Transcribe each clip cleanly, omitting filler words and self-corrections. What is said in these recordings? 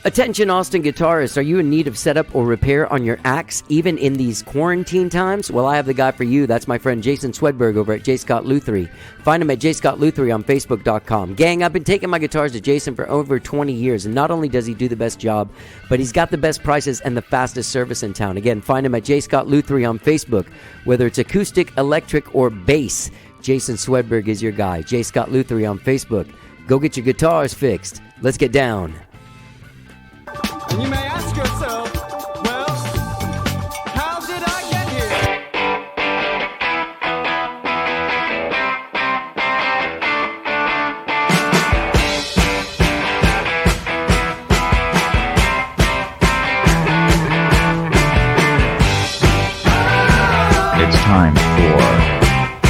Attention Austin guitarists, are you in need of setup or repair on your axe even in these quarantine times? Well, I have the guy for you. That's my friend Jason Swedberg over at J. Scott Luthery. Find him at jscottluthery on Facebook.com. Gang, I've been taking my guitars to Jason for over 20 years, and not only does he do the best job, but he's got the best prices and the fastest service in town. Again, find him at J. Scott Luthery on Facebook. Whether it's acoustic, electric, or bass, Jason Swedberg is your guy. J. Scott Luthery on Facebook. Go get your guitars fixed. Let's get down. And you may ask yourself, well, how did I get here? It's time for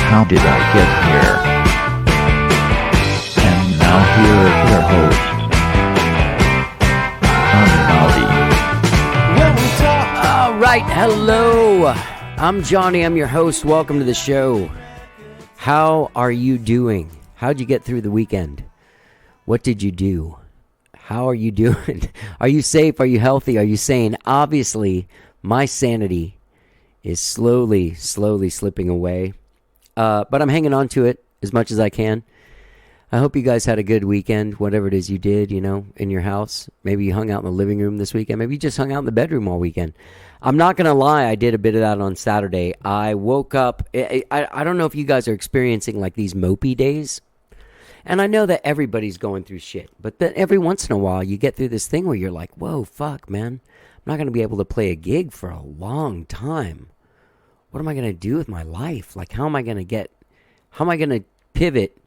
How Did I Get Here? And now here is your host, Right, hello. I'm Johnny. I'm your host. Welcome to the show. How are you doing? How'd you get through the weekend? What did you do? How are you doing? Are you safe? Are you healthy? Are you sane? Obviously, my sanity is slowly slipping away. But I'm hanging on to it as much as I can. I hope you guys had a good weekend, whatever it is you did, in your house. Maybe you hung out in the living room this weekend. Maybe you just hung out in the bedroom all weekend. I'm not going to lie, I did a bit of that on Saturday. I woke up, I don't know if you guys are experiencing like these mopey days. And I know that everybody's going through shit. But then every once in a while, you get through this thing where you're like, whoa, fuck, man. I'm not going to be able to play a gig for a long time. What am I going to do with my life? Like, how am I going to pivot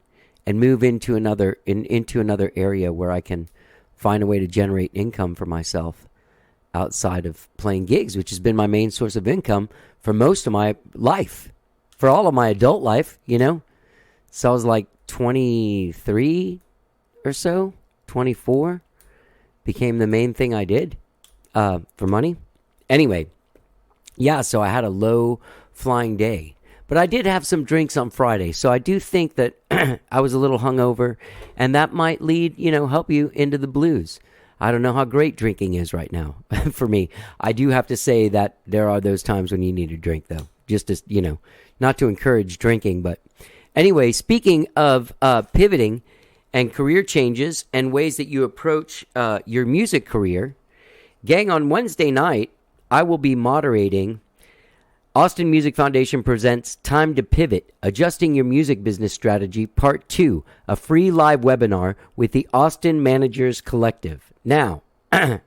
and move into another area where I can find a way to generate income for myself outside of playing gigs, which has been my main source of income for most of my life, for all of my adult life, So I was like 23 or so, 24, became the main thing I did for money. Anyway, yeah, so I had a low-flying day. But I did have some drinks on Friday, so I do think that I was a little hungover, and that might help you into the blues. I don't know how great drinking is right now for me. I do have to say that there are those times when you need a drink, though. Just to, not to encourage drinking. But anyway, speaking of pivoting and career changes and ways that you approach your music career, gang, on Wednesday night, I will be moderating Austin Music Foundation presents Time to Pivot, Adjusting Your Music Business Strategy, Part 2, a free live webinar with the Austin Managers Collective. Now, the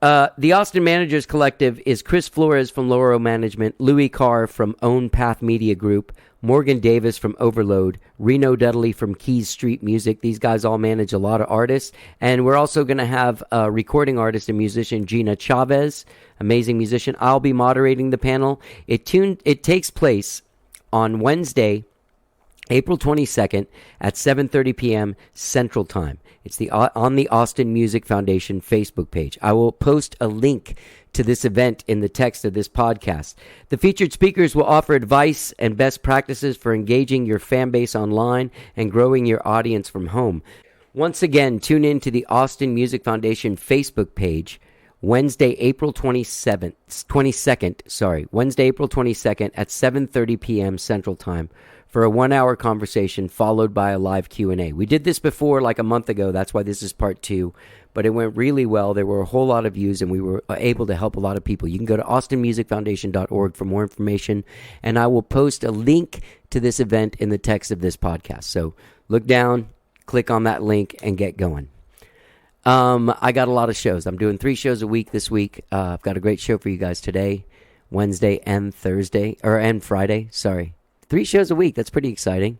Austin Managers Collective is Chris Flores from Loro Management, Louis Carr from Own Path Media Group, Morgan Davis from Overload, Reno Dudley from Keys Street Music. These guys all manage a lot of artists. And we're also going to have recording artist and musician Gina Chavez, amazing musician. I'll be moderating the panel. It takes place on Wednesday, April 22nd at 7:30 p.m. Central Time. It's on the Austin Music Foundation Facebook page. I will post a link to this event in the text of this podcast. The featured speakers will offer advice and best practices for engaging your fan base online and growing your audience from home. Once again, tune in to the Austin Music Foundation Facebook page Wednesday, April 22nd, at 7:30 p.m. Central Time for a 1-hour conversation followed by a live Q&A. We did this before like a month ago. That's why this is part 2. But it went really well. There were a whole lot of views, and we were able to help a lot of people. You can go to austinmusicfoundation.org for more information, and I will post a link to this event in the text of this podcast. So look down, click on that link, and get going. I got a lot of shows. I'm doing 3 shows a week this week. I've got a great show for you guys today, Wednesday and Friday. 3 shows a week. That's pretty exciting.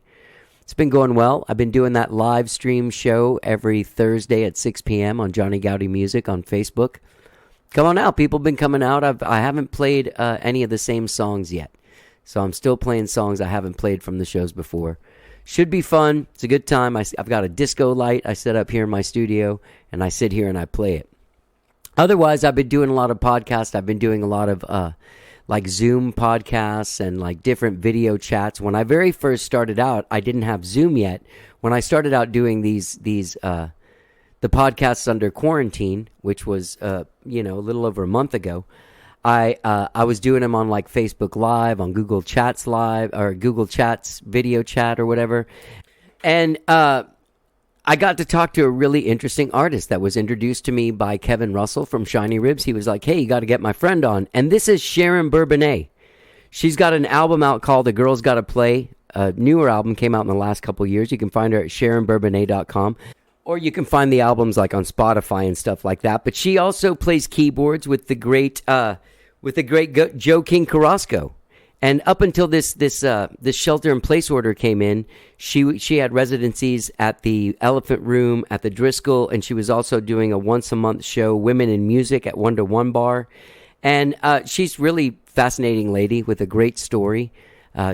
It's been going well. I've been doing that live stream show every Thursday at 6 p.m. on Johnny Gowdy Music on Facebook. Come on out. People have been coming out. I haven't played any of the same songs yet. So I'm still playing songs I haven't played from the shows before. Should be fun. It's a good time. I've got a disco light I set up here in my studio, and I sit here and I play it. Otherwise, I've been doing a lot of podcasts. I've been doing a lot of like Zoom podcasts and like different video chats. When I very first started out, I didn't have Zoom yet. When I started out doing the the podcasts under quarantine, which was a little over a month ago, I was doing them on like Facebook Live, on Google Chats Live, or Google Chats video chat or whatever. And I got to talk to a really interesting artist that was introduced to me by Kevin Russell from Shiny Ribs. He was like, hey, you got to get my friend on. And this is Sharon Bourbonnais. She's got an album out called The Girl's Gotta Play. A newer album came out in the last couple of years. You can find her at SharonBourbonnais.com. Or you can find the albums like on Spotify and stuff like that. But she also plays keyboards with the great Joe King Carrasco. And up until this shelter in place order came in, she had residencies at the Elephant Room, at the Driscoll, and she was also doing a once a month show, Women in Music, at 1 to 1 Bar. And she's really fascinating lady with a great story.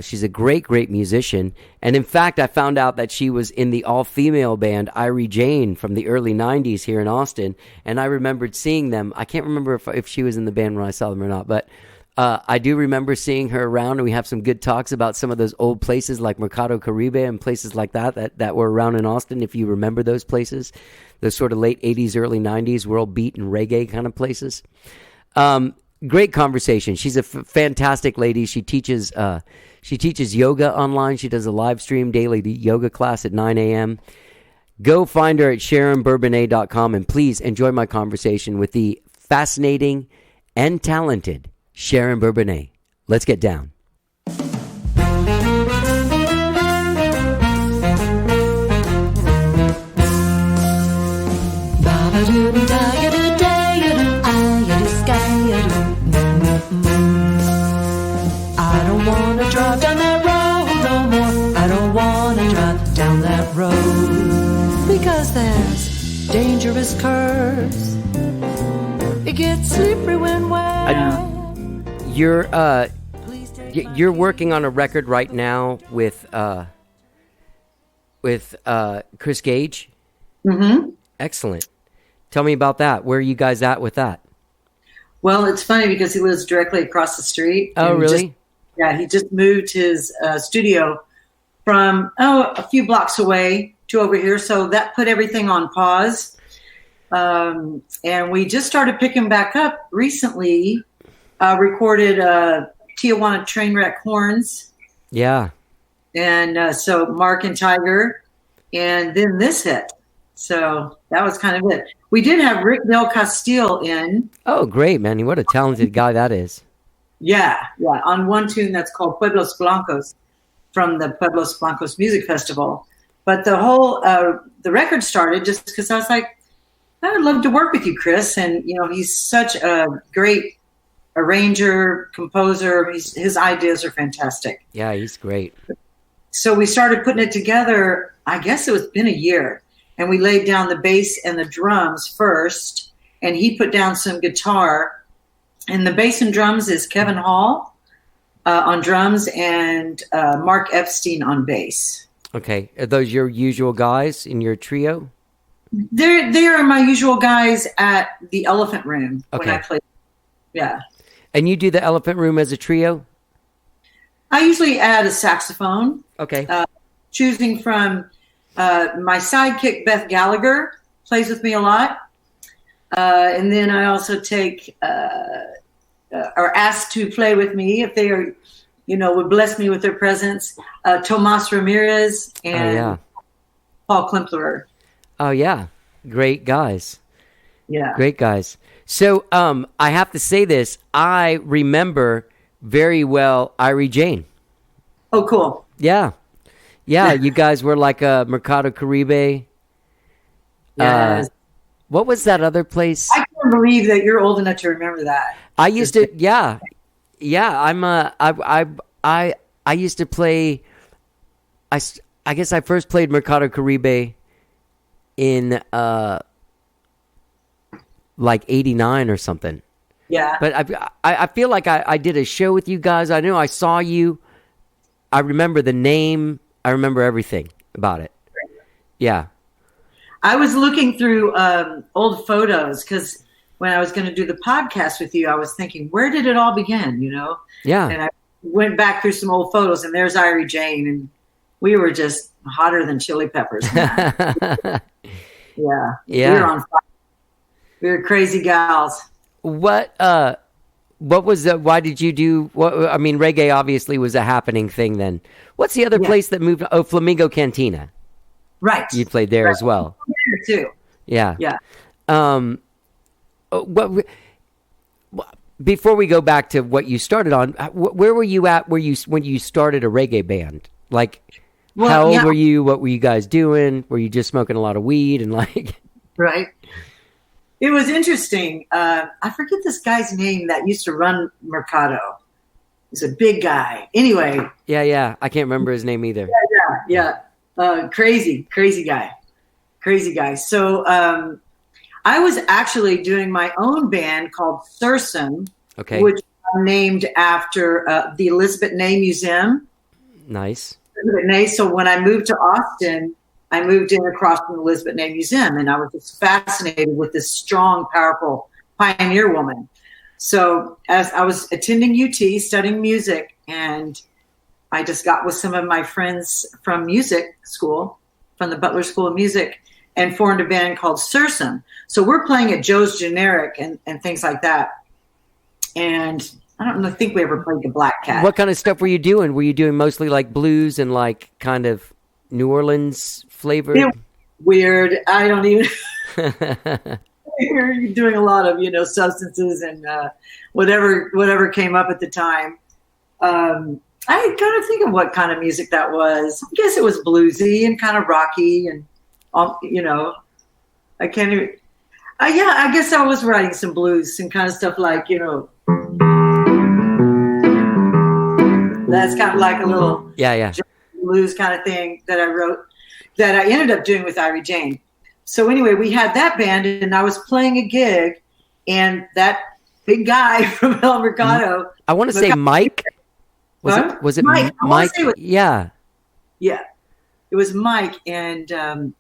She's a great musician. And in fact, I found out that she was in the all-female band Irie Jane from the early 90s here in Austin. And I remembered seeing them. I can't remember if she was in the band when I saw them or not, but I do remember seeing her around, and we have some good talks about some of those old places like Mercado Caribe and places like that were around in Austin, if you remember those places, those sort of late 80s, early 90s world beat and reggae kind of places. Great conversation. She's a fantastic lady. She teaches yoga online. She does a live stream daily yoga class at 9 a.m. Go find her at SharonBourbonnais.com, and please enjoy my conversation with the fascinating and talented Sharon Bourbonnais. Let's get down. I don't wanna drive down that road no more. I don't wanna drive down that road because there's dangerous curves. It gets slippery when wet. You're working on a record right now with Chris Gage. Mm-hmm. Excellent. Tell me about that. Where are you guys at with that? Well, it's funny because he lives directly across the street. Oh, really? He just moved his studio from a few blocks away to over here. So that put everything on pause. And we just started picking back up recently. Recorded Tijuana Trainwreck Horns. Yeah. And so Mark and Tiger. And then this hit. So that was kind of it. We did have Rick Del Castillo in. Oh, great, man. What a talented guy that is. Yeah. On one tune that's called Pueblos Blancos from the Pueblos Blancos Music Festival. But the whole, the record started just because I was like, I would love to work with you, Chris. And, he's such a great arranger, composer. His ideas are fantastic. Yeah, he's great. So we started putting it together. I guess it was been a year. And we laid down the bass and the drums first. And he put down some guitar. And the bass and drums is Kevin Hall on drums and Mark Epstein on bass. Okay. Are those your usual guys in your trio? They are my usual guys at the Elephant Room when I play. Yeah. And you do the Elephant Room as a trio? I usually add a saxophone. Okay. Choosing from my sidekick, Beth Gallagher, plays with me a lot. And then I also take are asked to play with me if they are, would bless me with their presence. Tomas Ramirez and Paul Klimpler. Oh, yeah. Great guys. Yeah. Great guys. So I have to say this. I remember very well Irie Jane. Oh, cool. Yeah. Yeah, you guys were like a Mercado Caribe. Yes. What was that other place? I can't believe that you're old enough to remember that. I used to, yeah. I used to play. I guess I first played Mercado Caribe in like 89 or something. Yeah. But I feel like I did a show with you guys. I know I saw you. I remember the name. I remember everything about it. Yeah. I was looking through old photos because when I was going to do the podcast with you, I was thinking, where did it all begin, Yeah. And I went back through some old photos, and there's Irie Jane, and we were just hotter than chili peppers. Yeah. Yeah. We were on fire. We were crazy gals. What was the, why did you do, I mean, reggae obviously was a happening thing then. What's the other place that moved? Oh, Flamingo Cantina. Right. You played there as well. There too. Yeah. Yeah. What, before we go back to what you started on, where were you at when you started a reggae band? Like, how old were you? What were you guys doing? Were you just smoking a lot of weed and like? Right. It was interesting. I forget this guy's name that used to run Mercado. He's a big guy. Anyway. Yeah. I can't remember his name either. Yeah. Crazy guy. Crazy guy. So I was actually doing my own band called Sursum, which I named after the Elizabeth Ney Museum. Nice. Elizabeth Ney. So when I moved to Austin, I moved in across from the Elizabeth Ney Museum, and I was just fascinated with this strong, powerful pioneer woman. So as I was attending UT, studying music, and I just got with some of my friends from music school, from the Butler School of Music, and formed a band called Sursum. So we're playing at Joe's Generic and things like that. And I don't think we ever played the Black Cat. What kind of stuff were you doing? Were you doing mostly like blues and like kind of New Orleans flavored? Weird. I don't even. You're doing a lot of, substances and whatever came up at the time. I gotta think of what kind of music that was. I guess it was bluesy and kind of rocky and, I can't even. I guess I was writing some blues and kind of stuff like, that's kind of like a little blues kind of thing that I wrote that I ended up doing with Irie Jane. So anyway, we had that band and I was playing a gig and that big guy from El Mercado. I want to say Mike. Was it Mike? Mike? Yeah. It was Mike. And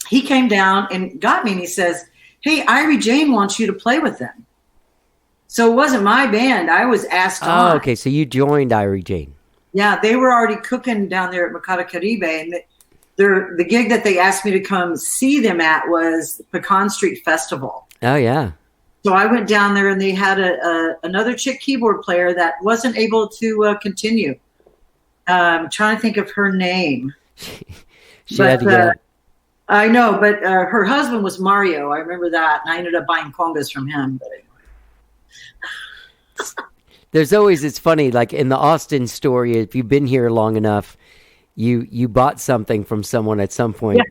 he came down and got me and he says, "Hey, Irie Jane wants you to play with them." So it wasn't my band. I was asked on. Oh, okay. So you joined Irie Jane. Yeah, they were already cooking down there at Mercado Caribe. And the gig that they asked me to come see them at was Pecan Street Festival. Oh, yeah. So I went down there and they had another chick keyboard player that wasn't able to continue. I'm trying to think of her name. She had to get I know, but her husband was Mario. I remember that. And I ended up buying congas from him. But it's funny, like in the Austin story, if you've been here long enough, you bought something from someone at some point,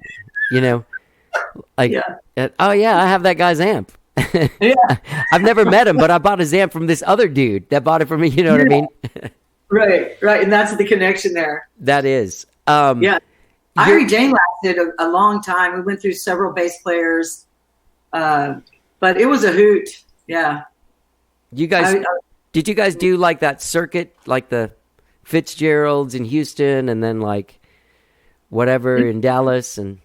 oh yeah, I have that guy's amp. Yeah. I've never met him, but I bought his amp from this other dude that bought it from me. You know what I mean? Right. And that's the connection there. That is. Irie Jane lasted a long time. We went through several bass players, but it was a hoot. Yeah. You guys, did you guys do like that circuit, like the Fitzgeralds in Houston, and then like whatever in Dallas and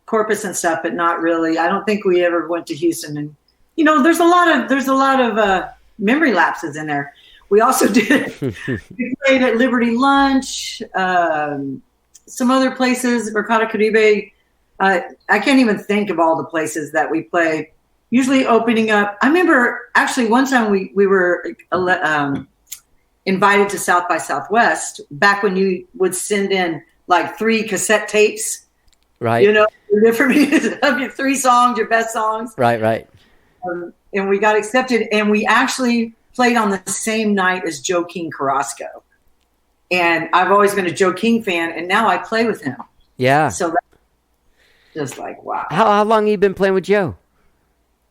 Corpus and stuff, but not really. I don't think we ever went to Houston. And there's a lot of memory lapses in there. We also did. We played at Liberty Lunch. Some other places, Mercado Caribe. I can't even think of all the places that we played. Usually opening up. I remember actually one time we were invited to South by Southwest back when you would send in like 3 cassette tapes. Right. Different of your 3 songs, your best songs. Right. And we got accepted, and we actually played on the same night as Joe King Carrasco. And I've always been a Joe King fan, and now I play with him. Yeah. So that's just like, wow. How long have you been playing with Joe?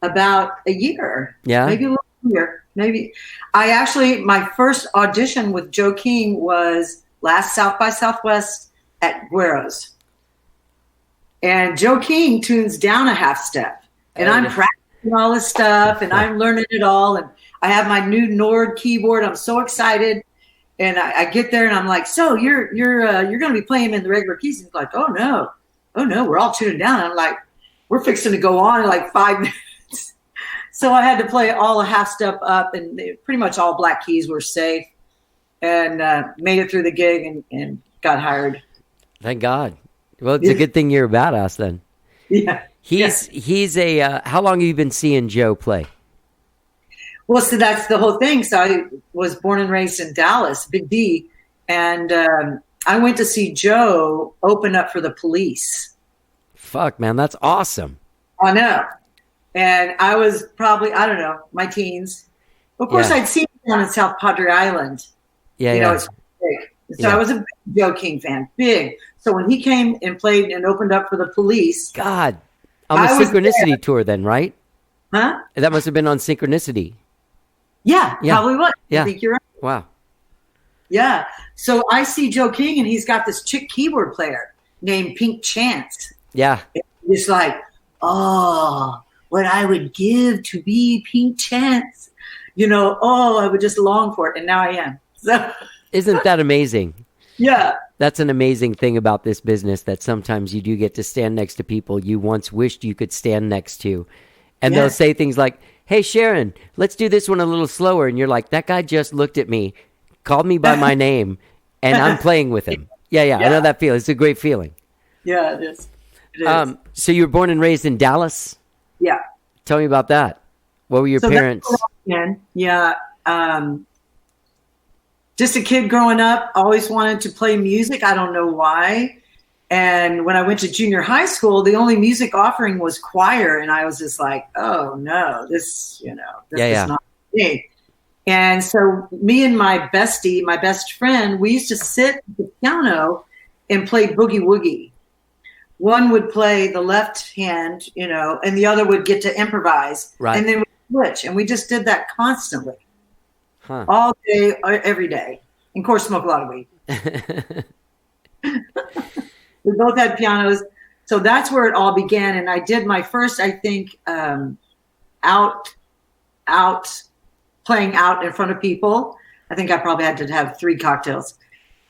About a year. Yeah. Maybe a little year. Maybe. My first audition with Joe King was last South by Southwest at Guero's. And Joe King tunes down a half step. And I'm practicing all this stuff, and I'm learning it all. And I have my new Nord keyboard. I'm so excited. And I get there and I'm like, "So you're going to be playing in the regular keys?" And he's like, oh no, we're all tuning down. I'm like, we're fixing to go on in like 5 minutes. So I had to play all a half step up, and pretty much all black keys were safe, and made it through the gig and got hired. Thank God. Well, it's a good thing you're a badass then. Yeah. He's a. How long have you been seeing Joe play? Well, so that's the whole thing. So I was born and raised in Dallas, Big D, and I went to see Joe open up for the Police. Fuck, man, that's awesome. I know. And I was probably, I don't know, my teens. Of course, Yeah. I'd seen him on South Padre Island. Yeah, You yeah. know, it's big. So Yeah. I was a big Joe King fan, big. So when he came and played and opened up for the Police, God, on the I was Synchronicity there. tour, then, right? huh? That must have been on Synchronicity. Yeah, Yeah. probably was. Yeah. I think you're right. Wow. Yeah. So I see Joe King, and he's got this chick keyboard player named Pink Chance. Yeah. It's like, oh, what I would give to be Pink Chance. You know, oh, I would just long for it. And now I am. So, Isn't that amazing? yeah. That's an amazing thing about this business, that sometimes you do get to stand next to people you once wished you could stand next to. And they'll Yes. say things like, hey, Sharon, let's do this one a little slower. And you're like, that guy just looked at me, called me by my name, and I'm playing with him. Yeah, I know that feeling. It's a great feeling. Yeah, it is. It is. So you were born and raised in Dallas? Yeah. Tell me about that. What were your So that's parents? what I did. Yeah. Just a kid growing up, always wanted to play music. I don't know why. And when I went to junior high school, the only music offering was choir. And I was just like, oh no, this Yeah. is not me. And so me and my bestie, my best friend, we used to sit at the piano and play boogie woogie. One would play the left hand, and the other would get to improvise. Right. And then we switch. And we just did that constantly, Huh. all day, every day. And of course, smoke a lot of weed. We both had pianos. So that's where it all began. And I did my first, I think, playing out in front of people. I think I probably had to have 3 cocktails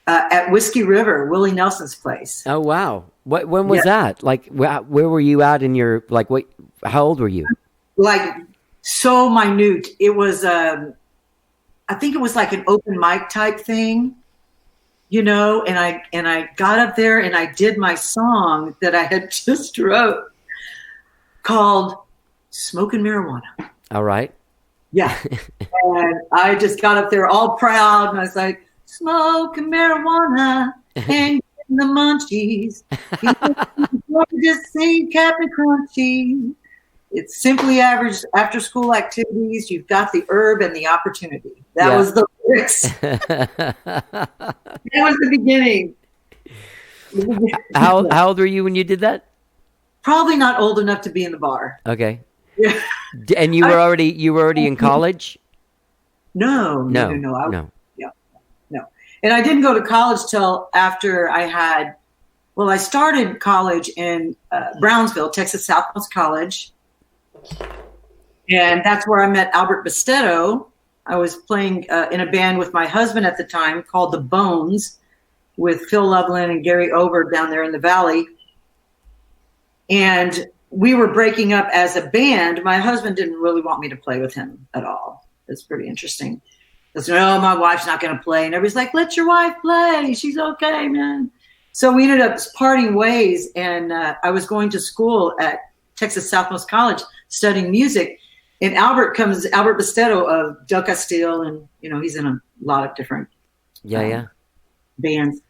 at Whiskey River, Willie Nelson's place. Oh, wow. When was Yeah. that? Like, where were you at in your, like, what? How old were you? Like, so minute. It was, I think it was like an open mic type thing, and I got up there and I did my song that I had just wrote called Smoking Marijuana. All right. Yeah. And I just got up there all proud and I was like, smoking marijuana and getting the munchies. Just sing Captain Crunchy. It's simply average after school activities. You've got the herb and the opportunity. That was the lyrics. That was the beginning. How old were you when you did that? Probably not old enough to be in the bar. Okay. Yeah. And you were already in college? No. No. No. And I didn't go to college till after I started college in Brownsville, Texas Southwest College. And that's where I met Albert Bastetto. I was playing in a band with my husband at the time called The Bones with Phil Loveland and Gary Ober down there in the Valley. And we were breaking up as a band. My husband didn't really want me to play with him at all. It's pretty interesting. He said, no, my wife's not going to play. And everybody's like, let your wife play. She's okay, man. So we ended up parting ways. And I was going to school at Texas Southwest College studying music. And Albert Bastetto of Del Castillo. And, he's in a lot of different bands.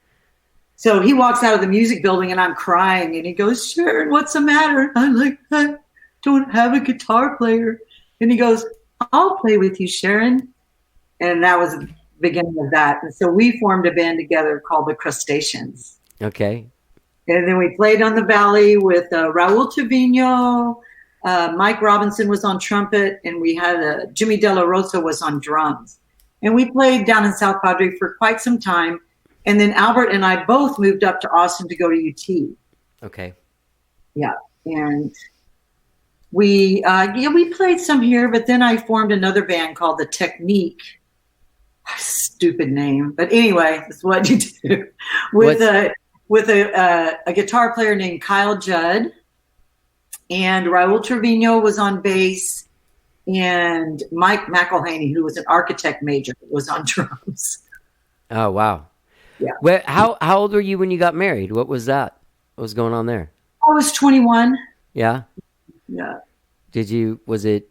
So he walks out of the music building and I'm crying and he goes, Sharon, what's the matter? I'm like, I don't have a guitar player. And he goes, I'll play with you, Sharon. And that was the beginning of that. And so we formed a band together called the Crustaceans. Okay. And then we played on the Valley with Raul Trevino. Mike Robinson was on trumpet and we had Jimmy De La Rosa was on drums. And we played down in South Padre for quite some time. And then Albert and I both moved up to Austin to go to UT. Okay. Yeah. And we played some here, but then I formed another band called The Technique. Stupid name. But anyway, that's what you do. With a guitar player named Kyle Judd. And Raul Trevino was on bass. And Mike McElhaney, who was an architect major, was on drums. Oh, wow. Yeah. How old were you when you got married? What was that? What was going on there? I was 21. Yeah. Yeah. Was it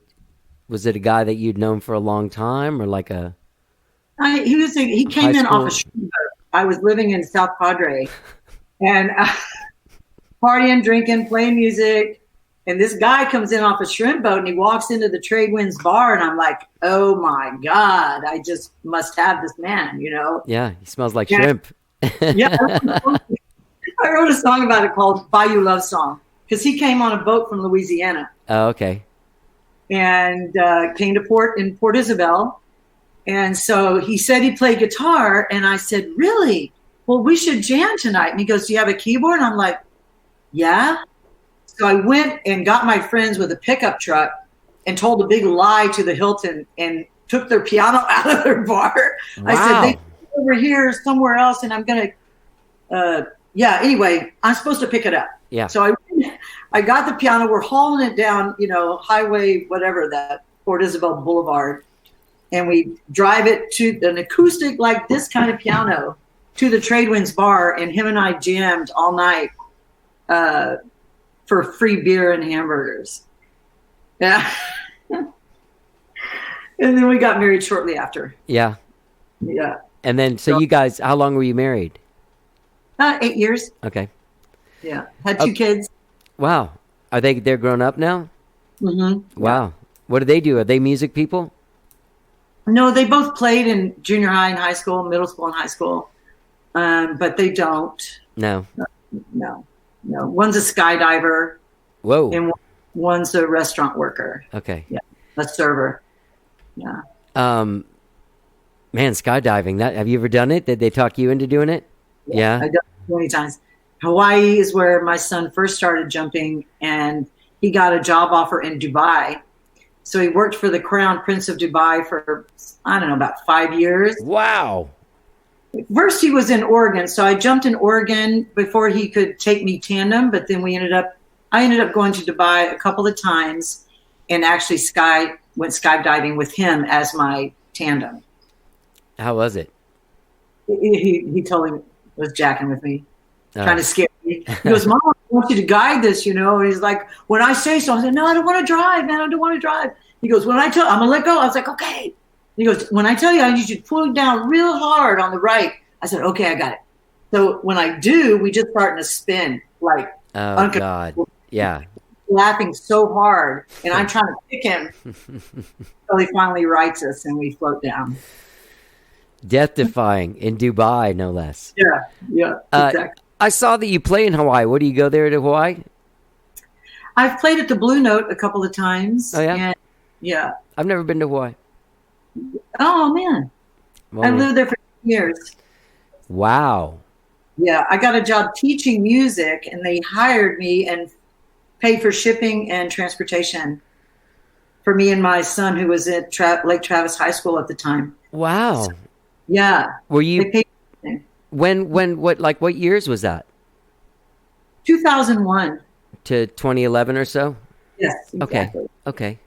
a guy that you'd known for a long time, or like a He came high in off a school? shrimp boat. I was living in South Padre and partying, drinking, playing music. And this guy comes in off a shrimp boat and he walks into the Trade Winds bar. And I'm like, oh my God, I just must have this man, you know? Yeah, he smells like Yeah. shrimp. Yeah. I wrote a song about it called Bayou Love Song because he came on a boat from Louisiana Oh, okay. and came to Port Isabel. And so he said he played guitar. And I said, really? Well, we should jam tonight. And he goes, do you have a keyboard? And I'm like, yeah. So I went and got my friends with a pickup truck and told a big lie to the Hilton and took their piano out of their bar. I said, they over here somewhere else. And I'm going to, anyway, I'm supposed to pick it up. Yeah. So I got the piano. We're hauling it down, highway, whatever, that Port Isabel Boulevard. And we drive it to an acoustic, like this kind of piano, to the Trade Winds bar. And him and I jammed all night for free beer and hamburgers. Yeah. And then we got married shortly after. Yeah. Yeah. And then, so you guys, how long were you married? 8 years. Okay. Yeah. Had two kids. Wow. They're grown up now? Mm-hmm. Wow. What do they do? Are they music people? No, they both played in junior high and high school, middle school and high school. But they don't. No. No. One's a skydiver Whoa. and one's a restaurant worker. Okay. Yeah. A server. Yeah. Man, skydiving. Have you ever done it? Did they talk you into doing it? Yeah. I've done it many times. Hawaii is where my son first started jumping, and he got a job offer in Dubai. So he worked for the Crown Prince of Dubai for, about 5 years. Wow. First, he was in Oregon. So I jumped in Oregon before he could take me tandem. But then I ended up going to Dubai a couple of times and actually went skydiving with him as my tandem. How was it? He totally was jacking with me, trying to scare me. He goes, Mom, I want you to guide this, And he's like, when I say so, I said, no, I don't want to drive, man. I don't want to drive. He goes, when I tell I'm going to let go. I was like, okay. He goes, when I tell you, I need you to pull it down real hard on the right. I said, okay, I got it. So when I do, we just start in a spin, like, oh, God. Yeah. Laughing so hard. And I'm trying to pick him. So he finally rights us and we float down. Death defying in Dubai, no less. Yeah, exactly. I saw that you play in Hawaii. What do you go there to Hawaii? I've played at the Blue Note a couple of times. Oh, yeah? And, yeah. I've never been to Hawaii. Oh, man. I lived there for years. Wow. Yeah, I got a job teaching music, and they hired me and paid for shipping and transportation for me and my son, who was at Lake Travis High School at the time. Wow. So, yeah. Were you They paid what years was that? 2001. To 2011 or so? Yes. Exactly. Okay.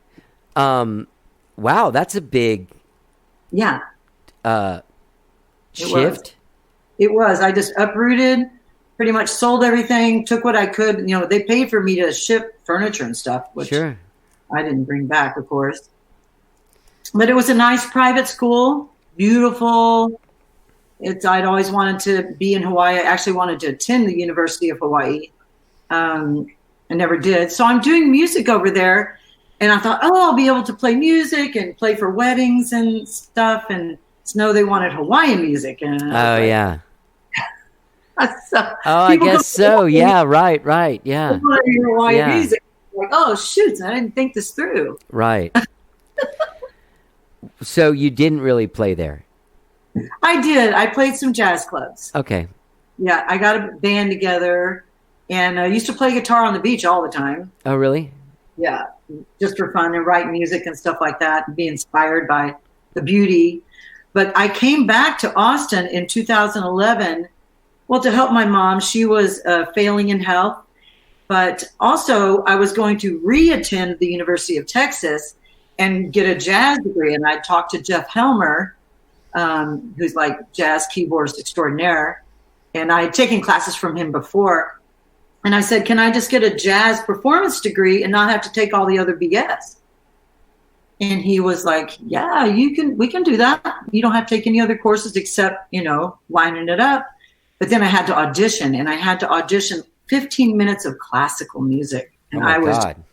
Wow, that's a big shift. It was. I just uprooted, pretty much sold everything, took what I could. They paid for me to ship furniture and stuff, which Sure. I didn't bring back, of course. But it was a nice private school, beautiful. I'd always wanted to be in Hawaii. I actually wanted to attend the University of Hawaii. I never did. So I'm doing music over there. And I thought, I'll be able to play music and play for weddings and stuff. And they wanted Hawaiian music. And Yeah. So I guess so. Yeah, right. Yeah. Hawaiian music. Like, oh, shoot, I didn't think this through. Right. So you didn't really play there? I did. I played some jazz clubs. Okay. Yeah, I got a band together. And I used to play guitar on the beach all the time. Oh, really? Yeah, just for fun and write music and stuff like that and be inspired by the beauty. But I came back to Austin in 2011, to help my mom. She was failing in health. But also I was going to re-attend the University of Texas and get a jazz degree. And I talked to Jeff Helmer, who's like jazz keyboardist extraordinaire. And I had taken classes from him before. And I said, can I just get a jazz performance degree and not have to take all the other BS? And he was like, yeah, we can do that. You don't have to take any other courses except, lining it up. But then I had to audition, and I had to audition 15 minutes of classical music. And Oh my God.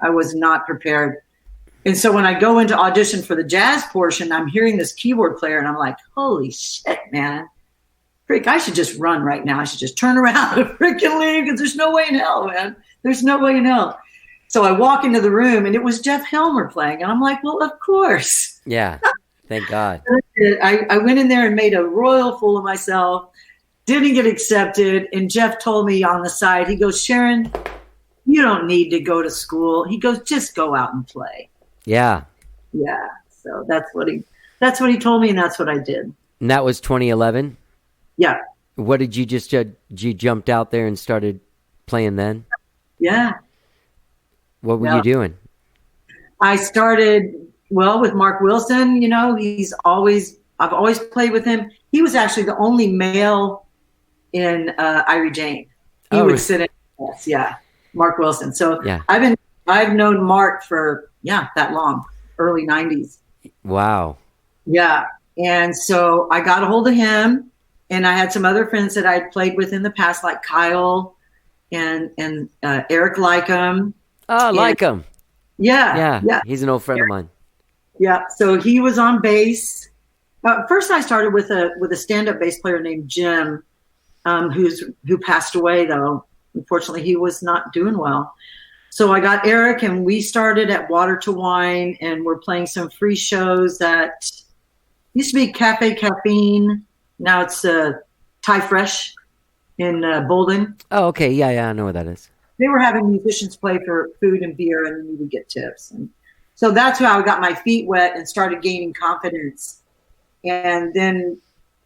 I was not prepared. And so when I go into audition for the jazz portion, I'm hearing this keyboard player, and I'm like, holy shit, man. Freak, I should just run right now. I should just turn around and freaking leave, because there's no way in hell, man. There's no way in hell. So I walk into the room, and it was Jeff Helmer playing. And I'm like, well, of course. Yeah. Thank God. I went in there and made a royal fool of myself. Didn't get accepted. And Jeff told me on the side, he goes, Sharon, you don't need to go to school. He goes, just go out and play. Yeah. Yeah. So that's what he told me, and that's what I did. And that was 2011? Yeah. What did you just, you jumped out there and started playing then? Yeah. What were you doing? I started, with Mark Wilson. I've always played with him. He was actually the only male in Irie Jane. He would sit in class. Yeah. Mark Wilson. So yeah. I've known Mark for, that long, early 90s. Wow. Yeah. And so I got a hold of him, and I had some other friends that I'd played with in the past, like Kyle and Eric Lycum. Oh, Lycum. Yeah. Yeah. He's an old friend of mine. Yeah. So he was on bass. First I started with a stand-up bass player named Jim, who passed away though. Unfortunately, he was not doing well. So I got Eric, and we started at Water to Wine, and we're playing some free shows that used to be Cafe Caffeine. Now it's Thai Fresh in Bolden. Oh, okay. Yeah. I know where that is. They were having musicians play for food and beer, and then we would get tips. And so that's how I got my feet wet and started gaining confidence. And then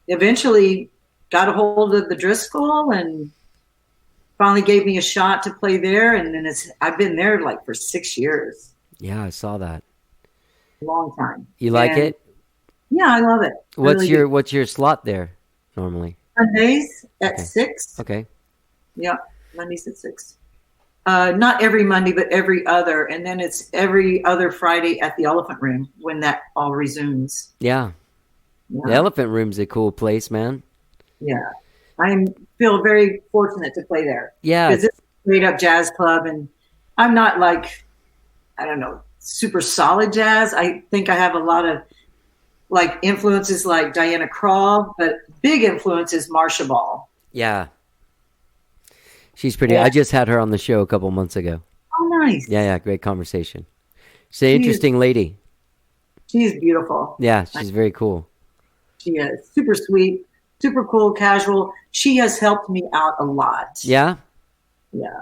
eventually got a hold of the Driscoll and finally gave me a shot to play there. And then I've been there like for 6 years. Yeah, I saw that. Long time. You like it? Yeah, I love it. What's your slot there normally? Mondays at 6. Okay. Yeah, Mondays at 6. Not every Monday, but every other. And then it's every other Friday at the Elephant Room when that all resumes. Yeah. The Elephant Room's a cool place, man. Yeah. I feel very fortunate to play there. Yeah. Because it's a straight up jazz club, and I'm not like, super solid jazz. I think I have a lot of like influences like Diana Krall, but big influence is Marcia Ball. Yeah. She's pretty. I just had her on the show a couple months ago. Oh, nice. Yeah. Great conversation. She's an interesting lady. She's beautiful. Yeah, she's very cool. She is. Super sweet, super cool, casual. She has helped me out a lot. Yeah? Yeah.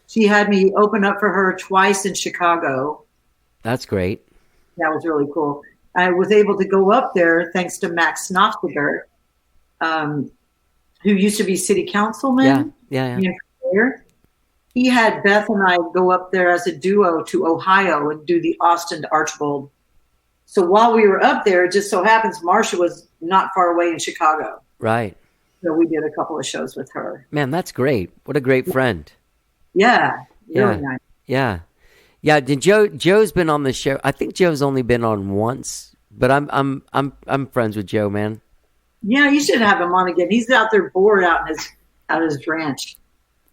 She had me open up for her twice in Chicago. That's great. That was really cool. I was able to go up there thanks to Max Knopfler, who used to be city councilman. Yeah. He had Beth and I go up there as a duo to Ohio and do the Austin to Archbold. So while we were up there, it just so happens Marcia was not far away in Chicago. Right. So we did a couple of shows with her. Man, that's great. What a great friend. Yeah. Really nice. Yeah. Yeah. Joe's been on the show. I think Joe's only been on once, but I'm friends with Joe, man. Yeah, you should have him on again. He's out there bored out in his ranch.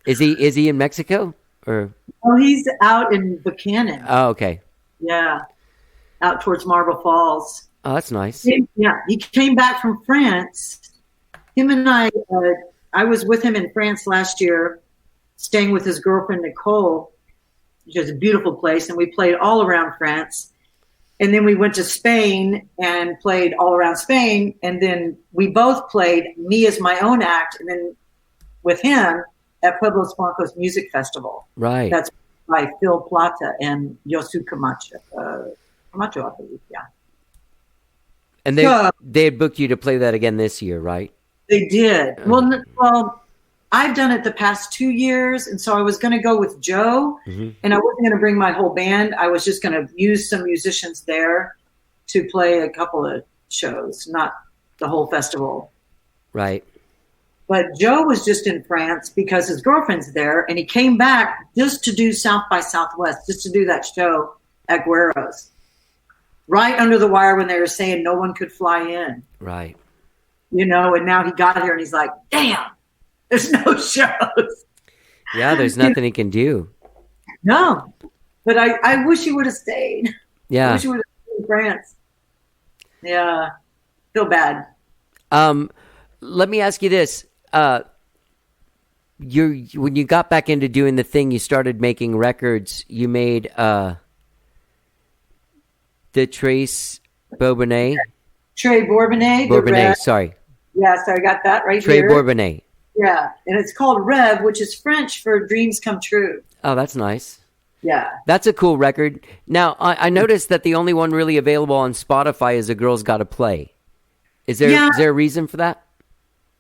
Is he in Mexico or? Oh, he's out in Buchanan. Oh, okay. Yeah. Out towards Marble Falls. Oh, that's nice. Yeah, he came back from France. Him and I was with him in France last year, staying with his girlfriend, Nicole, which is a beautiful place. And we played all around France. And then we went to Spain and played all around Spain. And then we both played, me as my own act, and then with him at Pueblo Blancos Music Festival. Right. That's by Phil Plata and Yosu Camacho. Camacho, I believe, yeah. And they had booked you to play that again this year, right? They did. Well, I've done it the past 2 years, and so I was going to go with Joe, and I wasn't going to bring my whole band. I was just going to use some musicians there to play a couple of shows, not the whole festival. Right. But Joe was just in France because his girlfriend's there, and he came back just to do South by Southwest, just to do that show at Guero's. Right under the wire when they were saying no one could fly in. Right. You know, and now he got here and he's like, damn, there's no shows. Yeah, there's nothing he can do. No. But I wish he would have stayed. Yeah. I wish he would have stayed in France. Yeah. Feel bad. Let me ask you this. When you got back into doing the thing, you started making records. You made the Trace Bourbonnais. Trey Bourbonnais. Bourbonnais, sorry. Yeah, so I got that right Trey here. Bourbonnais. Yeah, and it's called Rev, which is French for dreams come true. Oh, that's nice. Yeah. That's a cool record. Now, I noticed that the only one really available on Spotify is A Girl's Gotta Play. Is there a reason for that?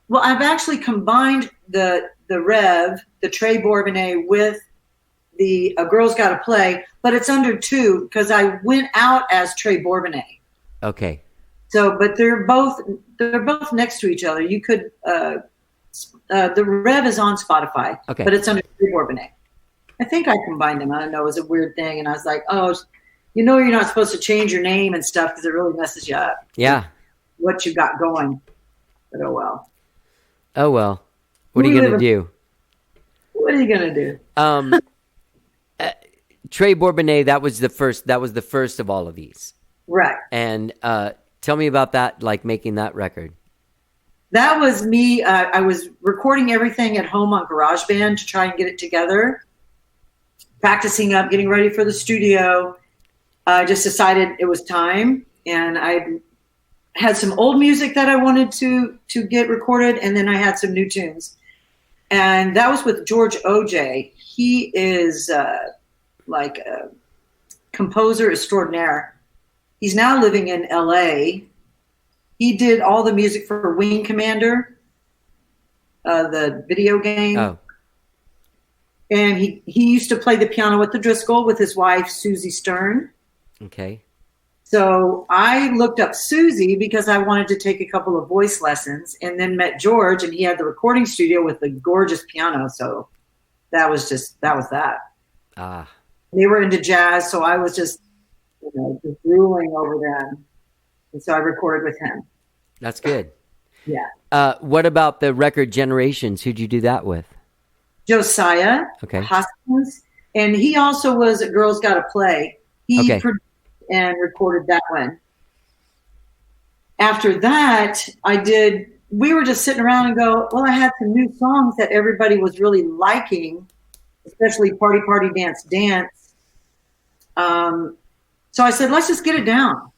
Well, I've actually combined the Rev, the Trey Bourbonnais, with the A Girl's Gotta Play, but it's under two because I went out as Trey Bourbonnais. Okay. So, but they're both next to each other. You could the Rev is on Spotify, okay, but it's under Trey Bourbonnais. I think I combined them. I don't know. It was a weird thing, and I was like, oh, you know, you're not supposed to change your name and stuff because it really messes you up. Yeah. What you got going, but oh well. Oh well. What are you gonna do? What are you gonna do? Trey Bourbonnais, that was the first of all of these. Right. And tell me about that, like making that record. That was me. I was recording everything at home on GarageBand to try and get it together, practicing up, getting ready for the studio. I just decided it was time, and I had some old music that I wanted to get recorded, and then I had some new tunes. And that was with George O.J. He is like a composer extraordinaire. He's now living in L.A. He did all the music for Wing Commander, the video game. Oh. And he used to play the piano with the Driscoll with his wife, Susie Stern. Okay. So I looked up Susie because I wanted to take a couple of voice lessons, and then met George, and he had the recording studio with the gorgeous piano. So that was that. Ah. They were into jazz, so I was just drooling over them. And so I recorded with him. That's good. Yeah. What about the record Generations? Who'd you do that with? Josiah Hoskins. And he also was a Girls Gotta Play. He produced and recorded that one. After that, we were just sitting around and go, well, I had some new songs that everybody was really liking, especially Party, Party, Dance, Dance. So I said, let's just get it down.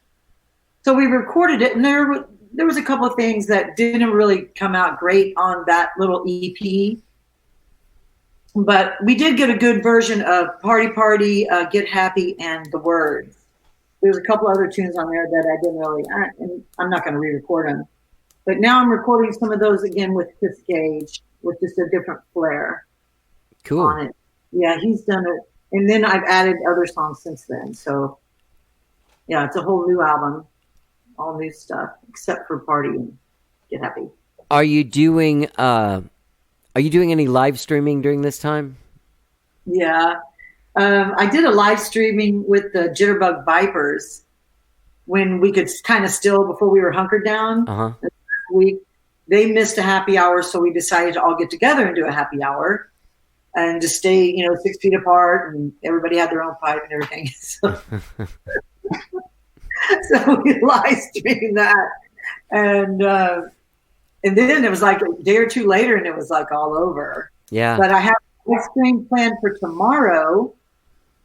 So we recorded it, and there was a couple of things that didn't really come out great on that little EP. But we did get a good version of Party, Party, Get Happy, and The Words. There's a couple other tunes on there that I didn't really, and I'm not going to re-record them. But now I'm recording some of those again with Chris Gage, with just a different flair. Cool. On it. Yeah, he's done it. And then I've added other songs since then. So, yeah, it's a whole new album. All new stuff, except for Party and Get Happy. Are you doing any live streaming during this time? Yeah. I did a live streaming with the Jitterbug Vipers when we could kind of still, before we were hunkered down. Uh-huh. They missed a happy hour, so we decided to all get together and do a happy hour and just stay, 6 feet apart, and everybody had their own pipe and everything. So we live streamed that. And then it was like a day or two later, and it was like all over. Yeah. But I have a stream planned for tomorrow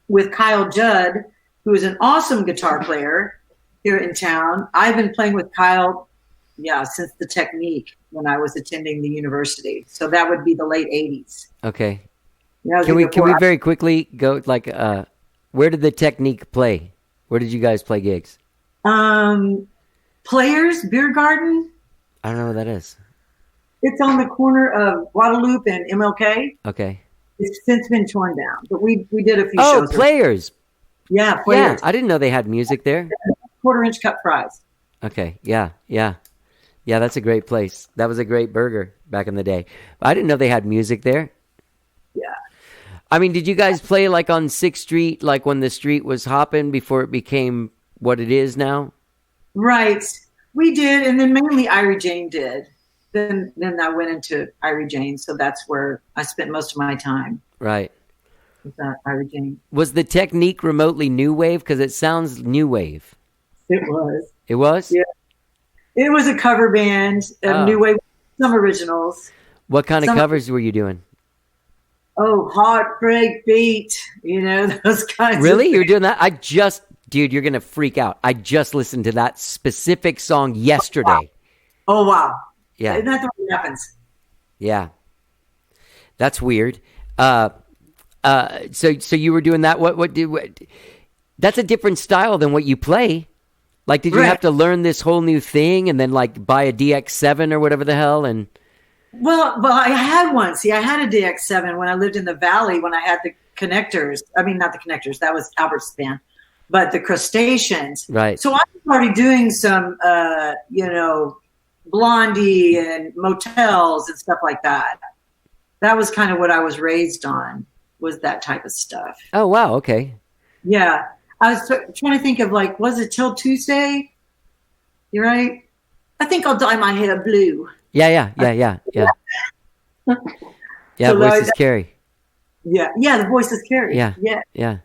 with Kyle Judd, who is an awesome guitar player here in town. I've been playing with Kyle, since the Technique when I was attending the university. So that would be the late 80s. Okay. Can we very quickly go, where did the Technique play? Where did you guys play gigs? Players Beer Garden. I don't know what that is. It's on the corner of Guadalupe and MLK. Okay. It's since been torn down, but we did a few shows. Oh, Players. Yeah, Players. Yeah, I didn't know they had music there. 1/4-inch cut fries. Okay, yeah. Yeah, that's a great place. That was a great burger back in the day. I didn't know they had music there. Yeah. I mean, did you guys play like on 6th Street, like when the street was hopping before it became what it is now? Right. We did, and then mainly Irie Jane did. Then I went into Irie Jane, so that's where I spent most of my time. Right. With Irie Jane. Was the technique remotely new wave? Because it sounds new wave. It was. It was? Yeah. It was a cover band, new wave, some originals. What kind of covers were you doing? Oh, Heartbreak Beat, those kinds. Really? You were doing that? Dude, you're going to freak out. I just listened to that specific song yesterday. Oh, wow. Yeah. Isn't that what happens? Yeah. That's weird. So you were doing that. That's a different style than what you play. Like, did you have to learn this whole new thing and then like buy a DX7 or whatever the hell? And well, I had one. See, I had a DX7 when I lived in the Valley when I had the connectors. I mean, not the connectors. That was Albert's band, but the crustaceans. Right. So I was already doing some, Blondie and motels and stuff like that. That was kind of what I was raised on, was that type of stuff. Oh, wow. Okay. Yeah. I was trying to think of like, was it Till Tuesday? You're right. I think I'll dye my hair blue. Yeah. Yeah, So voices carry. Yeah, the voices carry. Yeah.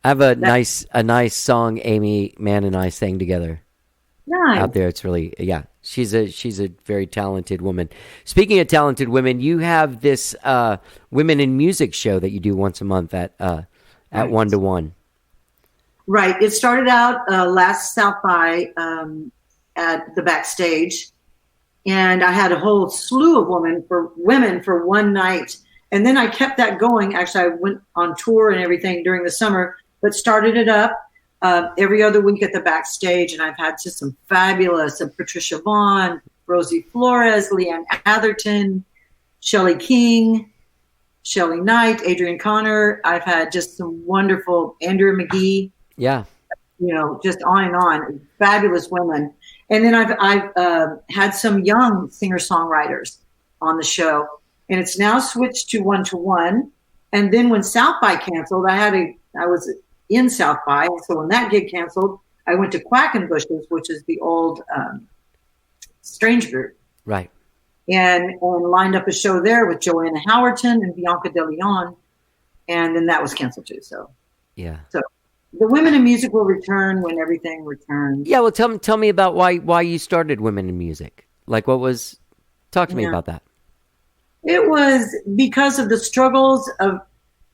I have a nice song Amy Mann and I sang together. Nice. Out there. It's really, she's a very talented woman. Speaking of talented women, you have this Women in Music show that you do once a month at 1-to-1. Right. It started out last South by at the backstage, and I had a whole slew of women for one night, and then I kept that going. Actually, I went on tour and everything during the summer, but started it up every other week at the backstage, and I've had just some fabulous Patricia Vaughn, Rosie Flores, Leanne Atherton, Shelley King, Shelley Knight, Adrian Connor. I've had just some wonderful Andrew McGee. Yeah. Just on and on. Fabulous women. And then I've had some young singer-songwriters on the show. And it's now switched to 1-to-1. And then when South by canceled, I was in South by. So when that gig canceled, I went to Quackenbushes, which is the old Strange Group. Right. And lined up a show there with Joanna Howerton and Bianca De Leon. And then that was canceled too. So, yeah. So the Women in Music will return when everything returns. Yeah. Well, tell me about why you started Women in Music. Like talk to me about that. It was because of the struggles of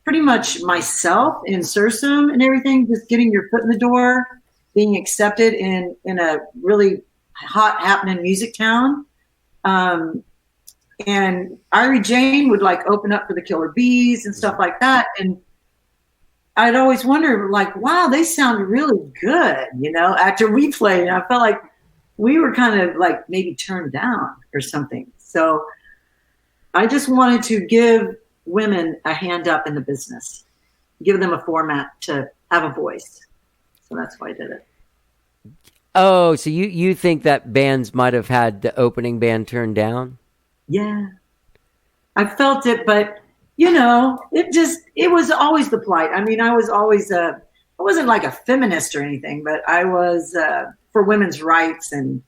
pretty much myself in Sursum and everything, just getting your foot in the door, being accepted in a really hot happening music town. And Irie Jane would like open up for the Killer Bees and stuff like that. And I'd always wonder like, wow, they sound really good, after we played. I felt like we were kind of like maybe turned down or something. So I just wanted to give women a hand up in the business, give them a format to have a voice. So that's why I did it. Oh, so you think that bands might have had the opening band turned down? Yeah. I felt it, but it was always the plight. I mean, I was always I wasn't like a feminist or anything, but I was for women's rights and,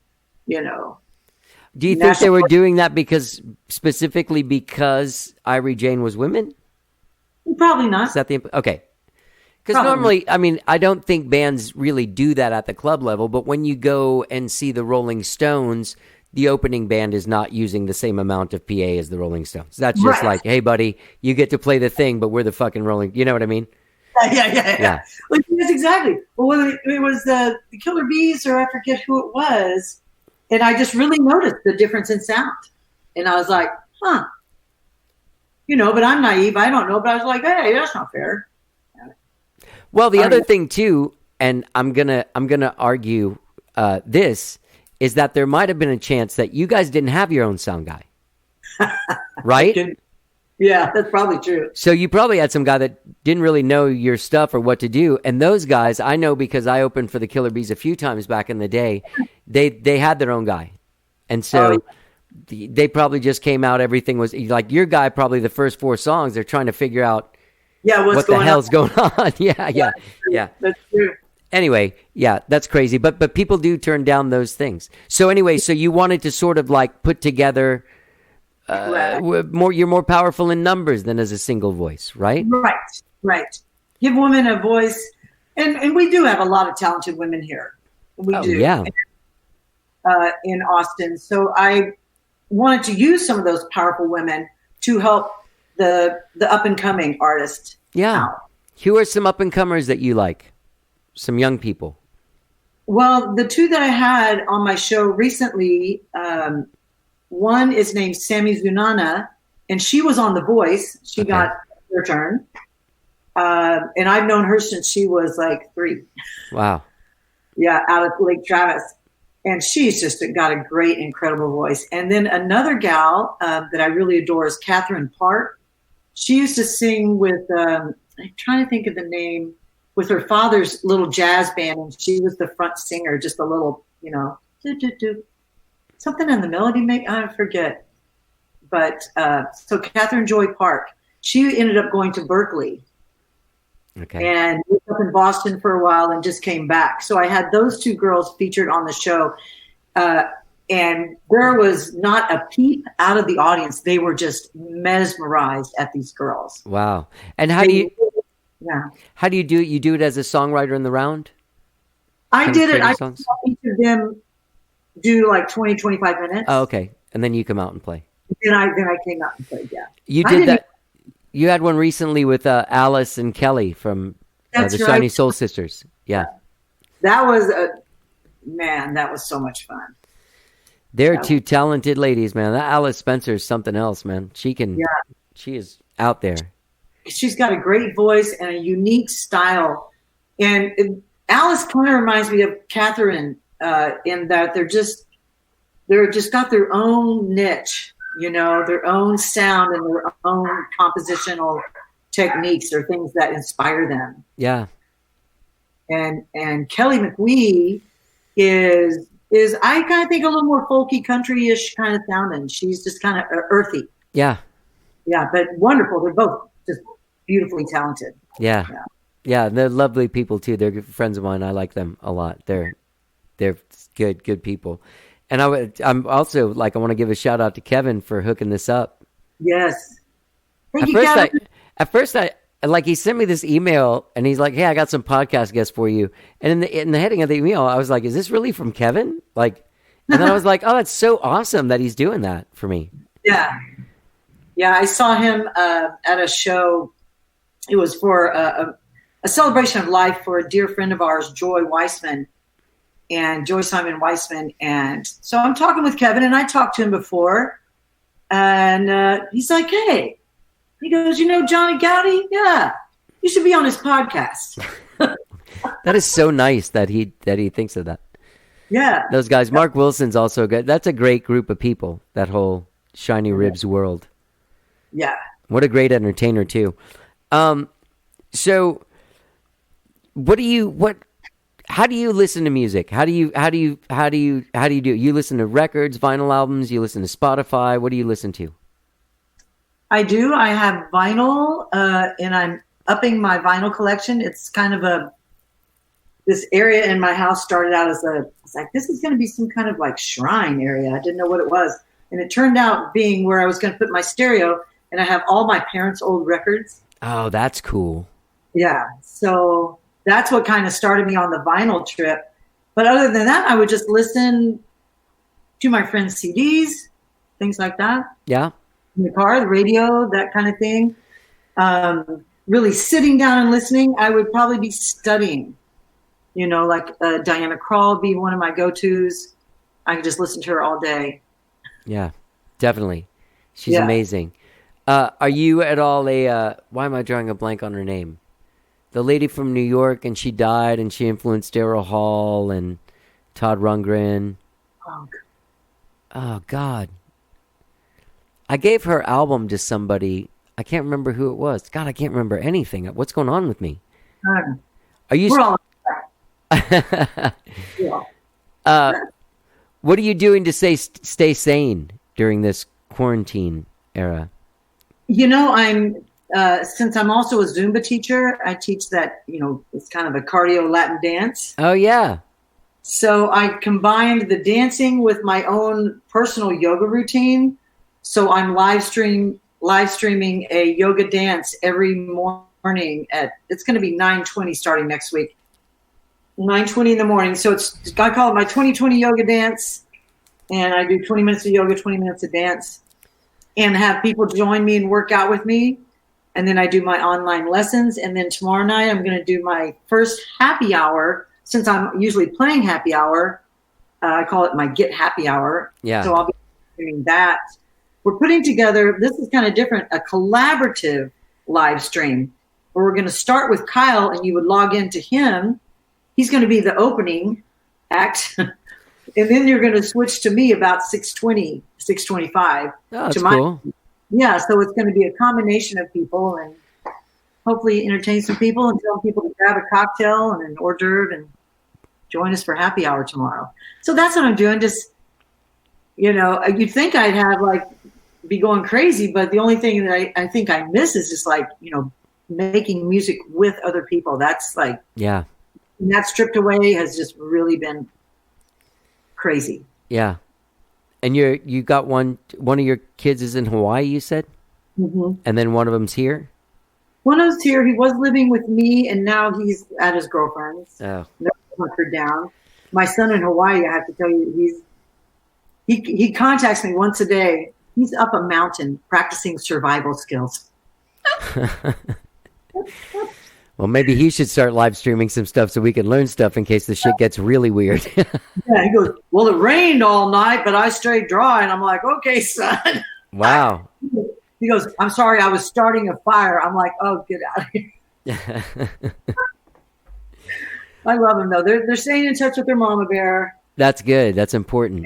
Do you think they were doing that specifically because Irie Jane was women? Probably not. Is that okay? Because normally, I mean, I don't think bands really do that at the club level, but when you go and see the Rolling Stones, the opening band is not using the same amount of PA as the Rolling Stones. That's just like, hey, buddy, you get to play the thing, but we're the fucking Rolling. You know what I mean? Yeah. Well, yes, exactly. Well, it was the Killer Bees, or I forget who it was, and I just really noticed the difference in sound, and I was like, huh. But I'm naive. I don't know, but I was like, hey, that's not fair. Well, the other thing too, and I'm gonna argue this, is that there might have been a chance that you guys didn't have your own sound guy, right? Yeah, that's probably true. So you probably had some guy that didn't really know your stuff or what to do, and those guys I know because I opened for the Killer Bees a few times back in the day. They had their own guy. And so they probably just came out. Everything was like your guy. Probably the first 4 songs, they're trying to figure out what the hell's going on. Yeah. That's true. Anyway, yeah, that's crazy. But people do turn down those things. So anyway, so you wanted to sort of like put together more. You're more powerful in numbers than as a single voice, right? Right. Give women a voice, and we do have a lot of talented women here. We do. Yeah. In Austin, so I wanted to use some of those powerful women to help the up and coming artists. Yeah. out. Who are some up and comers that you like? Some young people. Well, the 2 that I had on my show recently, one is named Sammy Zunana, and she was on The Voice. She got her turn. And I've known her since she was like 3. Wow. Yeah, out of Lake Travis. And she's just got a great, incredible voice. And then another gal that I really adore is Catherine Park. She used to sing with, I'm trying to think of the name, with her father's little jazz band. And she was the front singer, just a little, something in the melody, I forget. But so Catherine Joy Park, she ended up going to Berkeley. Okay. And was up in Boston for a while and just came back. So I had those 2 girls featured on the show. And there was not a peep out of the audience. They were just mesmerized at these girls. Wow. And how do you do it? You do it as a songwriter in the round? I did it. I saw each of them do like 20, 25 minutes. Oh, okay. And then you come out and play. Then I came out and played, yeah. You did that. You had one recently with Alice and Kelly from the Shiny Soul Sisters. Yeah. That was that was so much fun. They're 2 talented ladies, man. That Alice Spencer is something else, man. She is out there. She's got a great voice and a unique style. And Alice kind of reminds me of Catherine in that they're just got their own niche. Their own sound and their own compositional techniques are things that inspire them. Yeah. And Kelly McWee is I kind of think a little more folky, country-ish kind of sounding. She's just kind of earthy. Yeah. Yeah, but wonderful. They're both just beautifully talented. Yeah. They're lovely people too. They're good friends of mine. I like them a lot. They're good people. And I'm also I want to give a shout out to Kevin for hooking this up. Yes. Thank you, Kevin. At first, he sent me this email and he's like, "Hey, I got some podcast guests for you." And in the heading of the email, I was like, "Is this really from Kevin?" And then I was like, "Oh, that's so awesome that he's doing that for me." Yeah. Yeah, I saw him at a show. It was for a celebration of life for a dear friend of ours, Joy Simon Weissman. And so I'm talking with Kevin, and I talked to him before. And he's like, "Hey," he goes, "Johnny Gowdy? Yeah, you should be on his podcast." That is so nice that he thinks of that. Yeah. Those guys. Mark Wilson's also good. That's a great group of people, that whole Shiny Ribs world. Yeah. What a great entertainer too. So how do you listen to music? How do you do it? You listen to records, vinyl albums, you listen to Spotify. What do you listen to? I do. I have vinyl, and I'm upping my vinyl collection. It's kind of this area in my house started out as it's like, this is going to be some kind of like shrine area. I didn't know what it was. And it turned out being where I was going to put my stereo, and I have all my parents' old records. Oh, that's cool. Yeah. So that's what kind of started me on the vinyl trip. But other than that, I would just listen to my friends' CDs, things like that. Yeah. In the car, the radio, that kind of thing. Really sitting down and listening, I would probably be studying. Diana Krall would be one of my go-tos. I could just listen to her all day. Yeah, definitely. She's amazing. Are you at all why am I drawing a blank on her name? The lady from New York, and she died, and she influenced Daryl Hall and Todd Rundgren. Oh, God. I gave her album to somebody. I can't remember who it was. God, I can't remember anything. What's going on with me? Are you... We're all... What are you doing to stay sane during this quarantine era? I'm since I'm also a Zumba teacher, I teach that, it's kind of a cardio Latin dance. Oh, yeah. So I combined the dancing with my own personal yoga routine. So I'm live streaming a yoga dance every morning it's going to be 9:20 starting next week. 9:20 in the morning. So I call it my 2020 yoga dance. And I do 20 minutes of yoga, 20 minutes of dance, and have people join me and work out with me. And then I do my online lessons. And then tomorrow night, I'm going to do my first happy hour. Since I'm usually playing happy hour, I call it my Get Happy Hour. Yeah. So I'll be doing that. We're putting together, this is kind of different, a collaborative live stream where we're going to start with Kyle, and you would log into him. He's going to be the opening act. And then you're going to switch to me about 6:20, 6:25. Oh, that's cool. Yeah, so it's going to be a combination of people and hopefully entertain some people and tell people to grab a cocktail and an hors d'oeuvre and join us for happy hour tomorrow. So that's what I'm doing. Just, you'd think I'd have be going crazy, but the only thing that I think I miss is just making music with other people. That's yeah. And that stripped away has just really been crazy. Yeah. And you got one of your kids is in Hawaii, you said? Mm-hmm. And then one of them's here? One of them's here. He was living with me, and now he's at his girlfriend's. Oh. No hunkered down. My son in Hawaii, I have to tell you, he contacts me once a day. He's up a mountain practicing survival skills. Well, maybe he should start live streaming some stuff so we can learn stuff in case the shit gets really weird. Yeah, he goes, well, it rained all night, but I stayed dry. And I'm like, okay, son. Wow. He goes, I'm sorry, I was starting a fire. I'm like, oh, get out of here. I love them, though. They're staying in touch with their mama bear. That's good. That's important.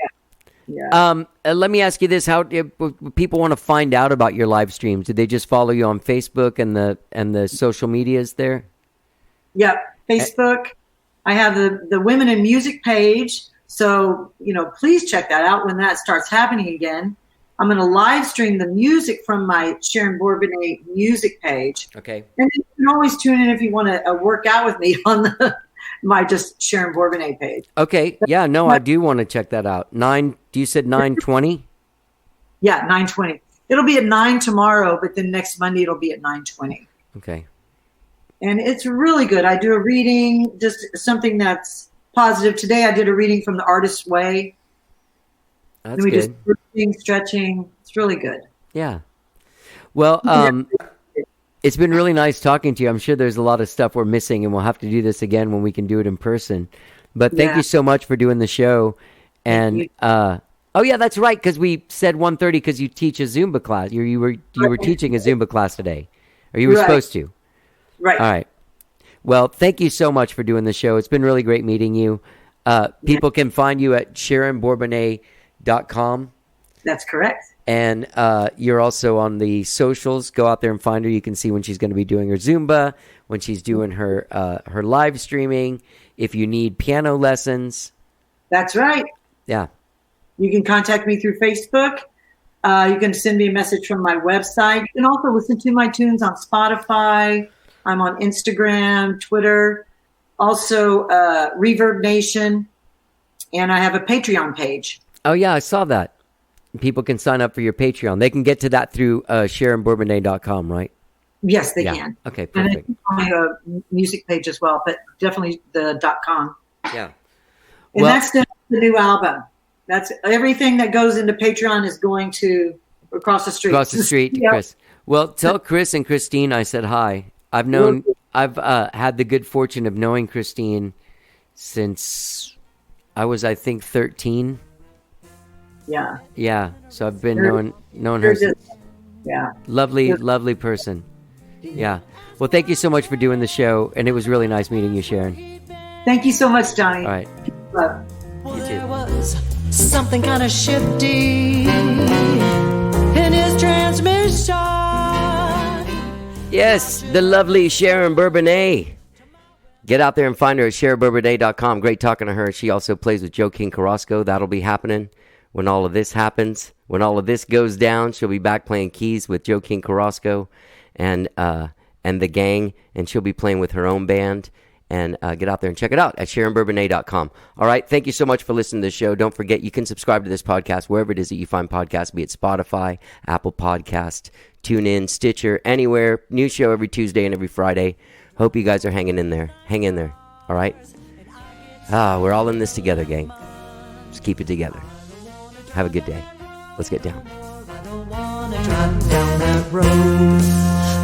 Yeah. Let me ask you this: how if people want to find out about your live streams? Did they just follow you on Facebook and the social medias there? Yep, Facebook. I have the Women in Music page, so please check that out when that starts happening again. I'm going to live stream the music from my Sharon Bourbonnais music page. Okay. And you can always tune in if you want to work out with me on my just Sharon Bourbonnais page. Okay. Yeah. No, I do want to check that out. You said 9:20? Yeah, 9:20. It'll be at 9 tomorrow, but then next Monday it'll be at 9:20. Okay. And it's really good. I do a reading, just something that's positive. Today I did a reading from The Artist's Way. That's and we good. just breathing, stretching. It's really good. Yeah. Well, it's been really nice talking to you. I'm sure there's a lot of stuff we're missing, and we'll have to do this again when we can do it in person. But thank you so much for doing the show. And oh yeah, that's right, because we said 1:30 because you teach a Zumba class. You were teaching a Zumba class today, or you were supposed to. Right. All right. Well, thank you so much for doing the show. It's been really great meeting you. People can find you at SharonBourbonnais.com. That's correct. And you're also on the socials. Go out there and find her. You can see when she's going to be doing her Zumba, when she's doing her live streaming. If you need piano lessons. That's right. Yeah. You can contact me through Facebook. You can send me a message from my website. You can also listen to my tunes on Spotify. I'm on Instagram, Twitter, also Reverb Nation, and I have a Patreon page. Oh, yeah, I saw that. People can sign up for your Patreon. They can get to that through SharonBourbonnais.com, right? Yes, they can. Okay, perfect. And my music page as well, but definitely the .com. Yeah. And that's the new album. That's everything that goes into Patreon is going to across the street. Across the street to Chris. Well, tell Chris and Christine I said hi. I've had the good fortune of knowing Christine since I was, I think, 13. Yeah. Yeah. So I've been knowing her since. Yeah. Lovely person. Yeah. Well, thank you so much for doing the show, and it was really nice meeting you, Sharon. Thank you so much, Johnny. All right. Love. You too. There was something kind of shifty in his transmission. Yes, the lovely Sharon Bourbonnais. Get out there and find her at SharonBourbonnais.com. Great talking to her. She also plays with Joe King Carrasco. That'll be happening when all of this happens. When all of this goes down, she'll be back playing keys with Joe King Carrasco and the gang, and she'll be playing with her own band. And get out there and check it out at SharonBourbonnais.com. All right, thank you so much for listening to the show. Don't forget, you can subscribe to this podcast wherever it is that you find podcasts, be it Spotify, Apple Podcast, TuneIn, Stitcher, anywhere. New show every Tuesday and every Friday. Hope you guys are hanging in there. Hang in there, all right? We're all in this together, gang. Just keep it together. Have a good day. Let's get down. I don't wanna drive down that road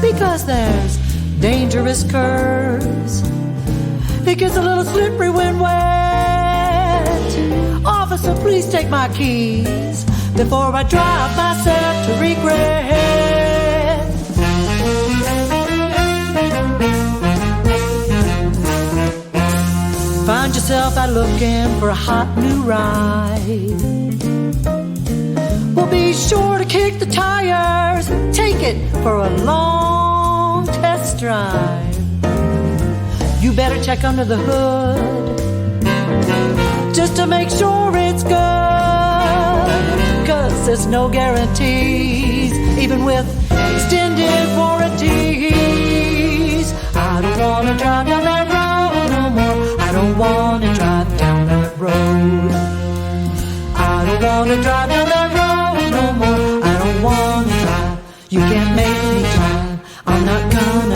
because there's dangerous curves. It gets a little slippery when wet. Officer, please take my keys before I drive myself to regret. Find yourself out looking for a hot new ride. Well, be sure to kick the tires, take it for a long test drive. You better check under the hood just to make sure it's good, 'cause there's no guarantees, even with extended warranties. I don't wanna drive down that road no more. I don't wanna drive down that road. I don't wanna drive down that road no more. I don't wanna drive. You can't make me drive. I'm not gonna